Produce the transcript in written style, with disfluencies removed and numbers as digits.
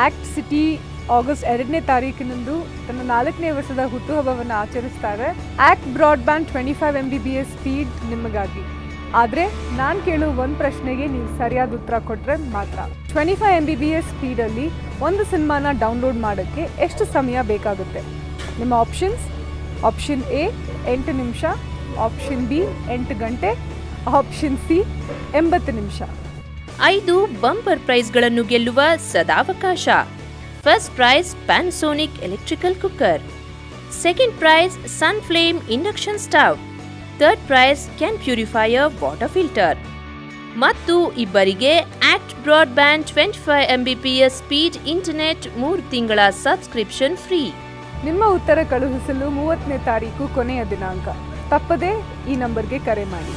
Act city August 2ನೇ ತಾರೀಕಿನಂದು ತನ್ನ 4ನೇ ವರ್ಷದ ಹುಟ್ಟುಹಬ್ಬವನ್ನು ಆಚರಿಸ್ತಾರೆ. ಆಕ್ಟ್ ಬ್ರಾಡ್ಬ್ಯಾಂಡ್ 25 MBPS ಸ್ಪೀಡ್ ನಿಮಗಾಗಿ. ಆದರೆ ನಾನು ಕೇಳೋ ಒಂದು ಪ್ರಶ್ನೆಗೆ ನೀವು ಸರಿಯಾದ ಉತ್ತರ ಕೊಟ್ಟರೆ ಮಾತ್ರ. 25 MBPS ಸ್ಪೀಡಲ್ಲಿ ಒಂದು ಸಿನಿಮಾನ ಡೌನ್ಲೋಡ್ ಮಾಡೋಕ್ಕೆ ಎಷ್ಟು ಸಮಯ ಬೇಕಾಗುತ್ತೆ? ನಿಮ್ಮ ಆಪ್ಷನ್ಸ್: ಆಪ್ಷನ್ ಎ 8 ನಿಮಿಷ, ಆಪ್ಷನ್ ಬಿ 8 ಗಂಟೆ, ಆಪ್ಷನ್ ಸಿ 80 ನಿಮಿಷ. 5 ಬಂಪರ್ ಪ್ರೈಸ್ಗಳನ್ನು ಗೆಲ್ಲುವ ಸದಾವಕಾಶ. First prize Panasonic electrical cooker, second prize Sunflame induction stove, third prize can purifier water filter ಮತ್ತು ಇಬ್ಬರಿಗೆ ACT broadband 25 MBPS speed internet 3 ತಿಂಗಳ ಸಬ್ಸ್ಕ್ರಿಪ್ಷನ್ ಫ್ರೀ. ನಿಮ್ಮ ಉತ್ತರ ಕಳುಹಿಸಲು 30ನೇ ತಾರೀಕು ಕೊನೆಯ ದಿನಾಂಕ. ತಪ್ಪದೆ ಈ ನಂಬರ್ಗೆ ಕರೆ ಮಾಡಿ.